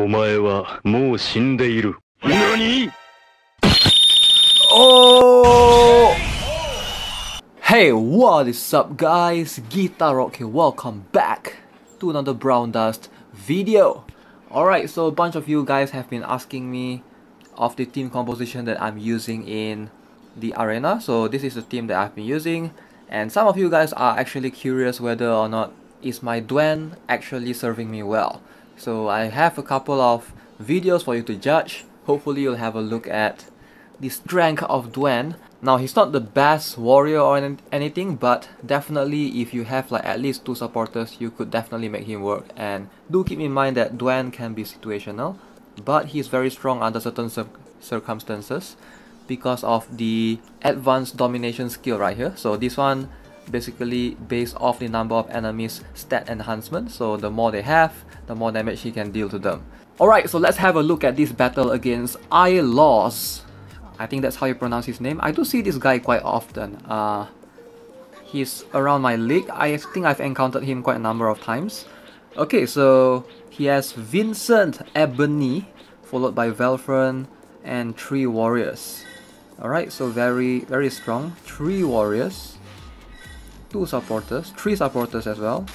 お前はもう死んでいる。何? Oh! Hey, what is up guys? Guitar Rock here. Welcome back to another Brown Dust video. Alright, so a bunch of you guys have been asking me of the team composition that I'm using in the arena. So this is the team that I've been using, and some of you guys are actually curious whether or not is my Dwen actually serving me well. So I have a couple of videos for you to judge. Hopefully you'll have a look at the strength of Dwen. Now he's not the best warrior or anything, but definitely if you have like at least 2 supporters, you could definitely make him work. And do keep in mind that Dwen can be situational, but he's very strong under certain circumstances because of the advanced domination skill right here. So this one basically based off the number of enemies stat enhancement, so the more they have, the more damage he can deal to them. Alright, so let's have a look at this battle against Ilos. I think that's how you pronounce his name. I do see this guy quite often. He's around my league. I think I've encountered him quite a number of times. Okay, so he has Vincent Ebony, followed by Velfren and 3 warriors. Alright, so very strong. 3 warriors, 2 supporters, 3 supporters as well.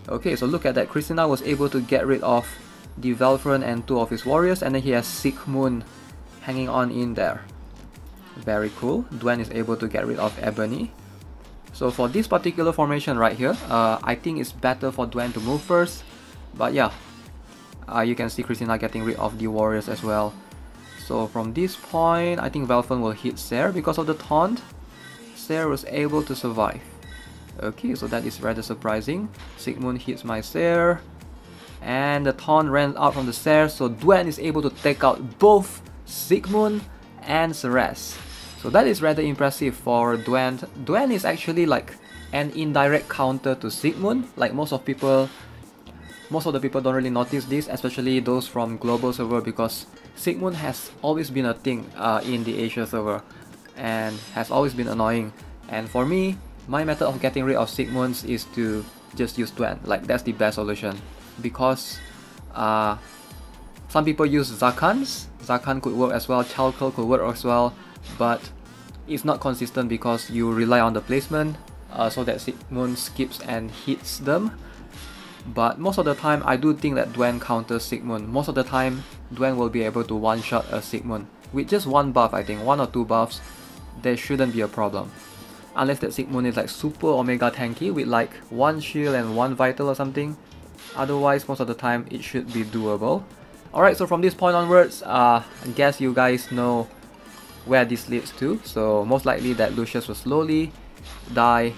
Okay, so look at that. Christina was able to get rid of the Velfren and 2 of his warriors, and then he has Sigmund hanging on in there. Very cool. Dwen is able to get rid of Ebony. So for this particular formation right here, I think it's better for Dwen to move first. But yeah, you can see Christina getting rid of the warriors as well. So from this point, I think Velfren will hit Ser because of the taunt. Ser was able to survive. Okay, so that is rather surprising. Sigmund hits my Ser, and the taunt ran out from the Ser, so Dwen is able to take out both Sigmund and Ceres. So that is rather impressive for Dwen. Dwen is actually like an indirect counter to Sigmund. Like most of the people don't really notice this, especially those from global server, because Sigmund has always been a thing in the Asia server and has always been annoying. And for me, my method of getting rid of Sigmunds is to just use Dwen. Like that's the best solution, because some people use Zakans. Zakan could work as well, Chalkel could work as well, but it's not consistent because you rely on the placement so that Sigmund skips and hits them. But most of the time, I do think that Dwen counters Sigmund. Most of the time, Dwen will be able to one-shot a Sigmund. With just 1 buff, I think, 1 or 2 buffs, there shouldn't be a problem. Unless that Sigmund is like super omega tanky with like 1 shield and 1 vital or something. Otherwise, most of the time, it should be doable. Alright, so from this point onwards, I guess you guys know where this leads to. So most likely that Lucius will slowly die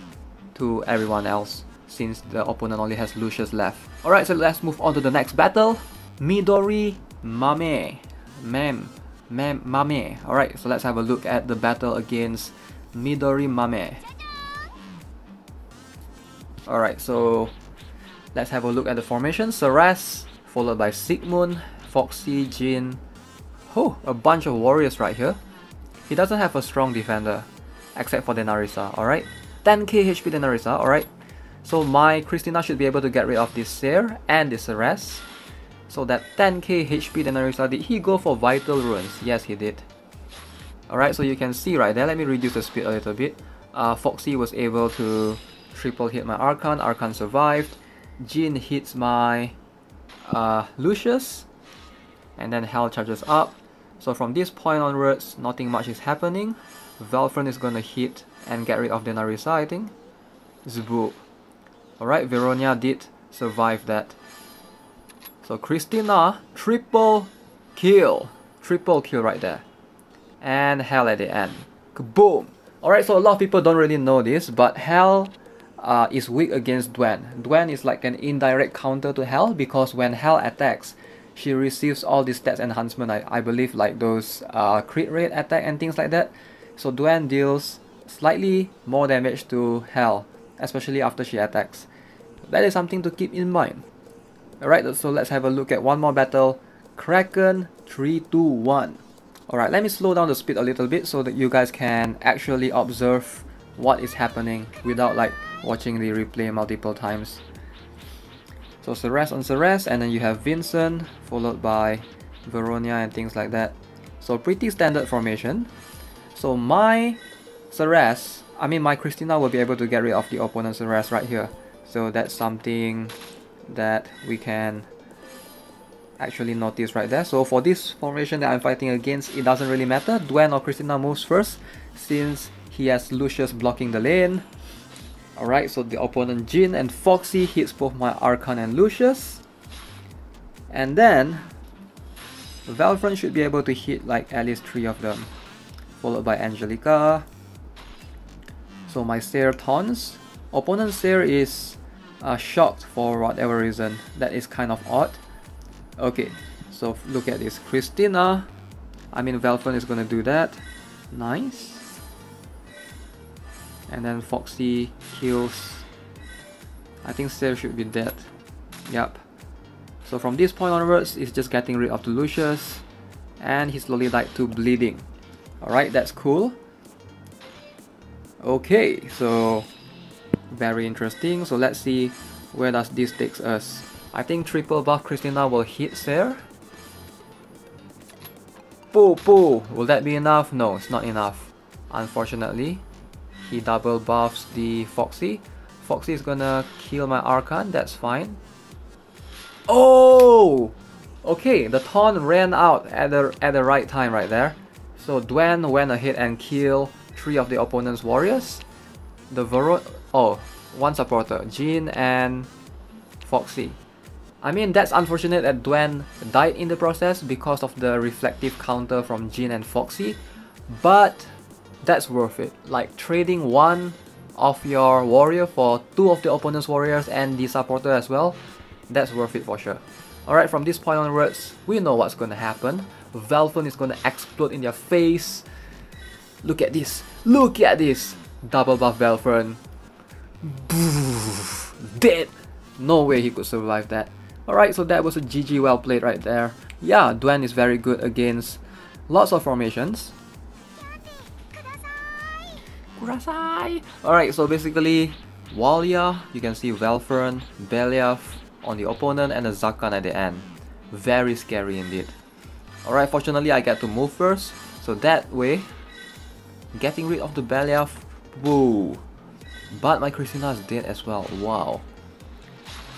to everyone else, since the opponent only has Lucius left. Alright, so let's move on to the next battle. Midori Mame. Mame. Alright, so let's have a look at the battle against Midori Mame. Alright, so let's have a look at the formation. Ceres, followed by Sigmund, Foxy, Jin. Oh, a bunch of warriors right here. He doesn't have a strong defender, except for Denarisa, alright? 10k HP Denarisa, alright? So my Christina should be able to get rid of this Ser and this Ceres. So that 10k HP Denarisa, did he go for Vital Runes? Yes, he did. Alright, so you can see right there, let me reduce the speed a little bit. Foxy was able to triple hit my Archon, Archon survived. Jin hits my Lucius, and then Hell charges up. So from this point onwards, nothing much is happening. Velfren is gonna hit and get rid of Denarisa, I think. Zboop. Alright, Veronia did survive that. So Christina, triple kill. Triple kill right there. And Hell at the end. Kaboom! Alright, so a lot of people don't really know this, but Hell is weak against Dwen. Dwen is like an indirect counter to Hell, because when Hell attacks, she receives all these stats enhancement, I believe, like those crit rate attack and things like that. So Dwen deals slightly more damage to Hell, especially after she attacks. That is something to keep in mind. Alright, so let's have a look at one more battle. Kraken 3, 2, 1. Alright, let me slow down the speed a little bit so that you guys can actually observe what is happening without like watching the replay multiple times. So Ceres on Ceres, and then you have Vincent, followed by Veronia and things like that. So pretty standard formation. So my Ceres, my Christina will be able to get rid of the opponent's Ceres right here. So that's something that we can actually notice right there. So for this formation that I'm fighting against, it doesn't really matter. Dwen or Christina moves first, since he has Lucius blocking the lane. Alright, so the opponent Jin and Foxy hits both my Archon and Lucius. And then Valfron should be able to hit like at least 3 of them, followed by Angelica. So my Seer taunts. Opponent's Seer is shocked for whatever reason. That is kind of odd. Okay, so look at this. Christina, Valfron is gonna do that. Nice. And then Foxy kills. I think Seer should be dead. Yep. So from this point onwards, it's just getting rid of the Lucius, and he slowly died to bleeding. Alright, that's cool. Okay, so very interesting. So let's see where does this takes us. I think triple buff Christina will hit Seer. Will that be enough? No, it's not enough, unfortunately. He double buffs the Foxy. Foxy is gonna kill my Archon, that's fine. Oh! Okay, the taunt ran out at the right time right there. So Dwen went ahead and killed 3 of the opponent's warriors. One supporter, Jin and Foxy. That's unfortunate that Dwen died in the process because of the reflective counter from Jin and Foxy, but that's worth it. Like trading 1 of your warrior for 2 of the opponent's warriors and the supporter as well, that's worth it for sure. Alright, from this point onwards, we know what's gonna happen. Valfron is gonna explode in their face. Look at this. Look at this. Double buff Valfron. Dead. No way he could survive that. Alright, so that was a GG well played right there. Yeah, Dwen is very good against lots of formations. Alright, so basically Walia, you can see Valfron, Beliaf on the opponent, and a Zakan at the end. Very scary indeed. Alright, fortunately I get to move first, so that way getting rid of the Beliaf. Whoa. But my Christina is dead as well. Wow.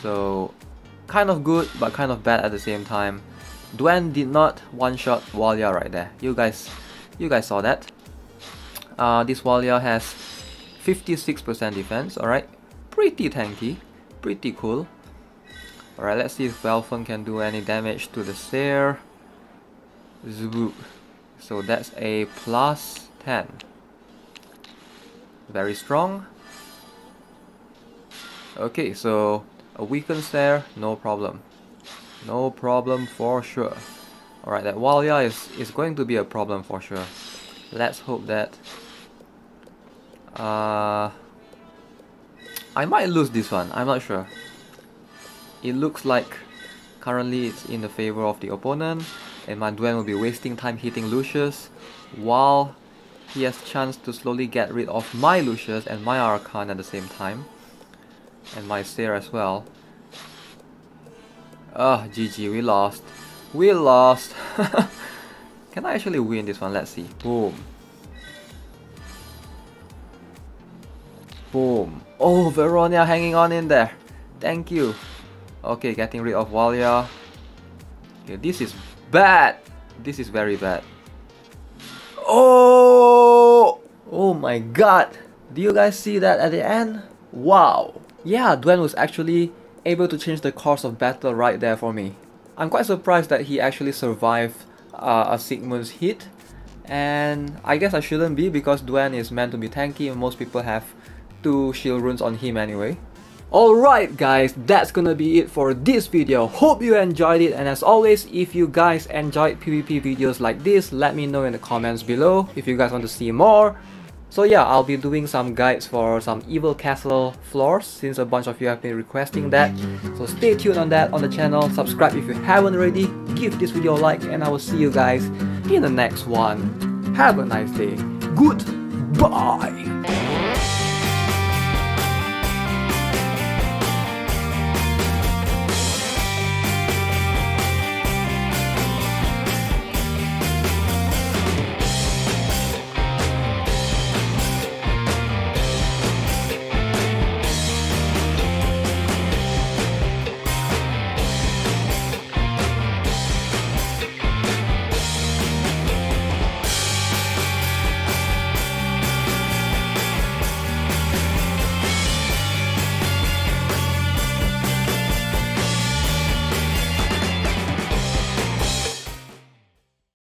So kind of good but kind of bad at the same time. Dwen did not one-shot Walia right there. You guys saw that. This Walia has 56% defense, alright. Pretty tanky, pretty cool. Alright, let's see if Valfron can do any damage to the Seer. Zwoop. So that's a plus 10. Very strong. Okay, so a weakened Seer, no problem. No problem for sure. Alright, that Walia is going to be a problem for sure. Let's hope that I might lose this one, I'm not sure. It looks like currently it's in the favor of the opponent, and my Dwen will be wasting time hitting Lucius while he has chance to slowly get rid of my Lucius and my Archon at the same time, and my Seer as well. GG, we lost. We lost. Can I actually win this one? Let's see. Boom. Boom. Oh, Veronia hanging on in there. Thank you. Okay, getting rid of Walia. Okay, this is bad. This is very bad. Oh! Oh my god. Do you guys see that at the end? Wow. Yeah, Dwen was actually able to change the course of battle right there for me. I'm quite surprised that he actually survived a Sigmund's hit. And I guess I shouldn't be, because Dwen is meant to be tanky and most people have 2 shield runes on him anyway. Alright guys, that's gonna be it for this video. Hope you enjoyed it, and as always, if you guys enjoyed PvP videos like this, let me know in the comments below if you guys want to see more. So yeah, I'll be doing some guides for some Evil Castle floors, since a bunch of you have been requesting that. So stay tuned on that on the channel, subscribe if you haven't already, give this video a like, and I will see you guys in the next one. Have a nice day. Goodbye!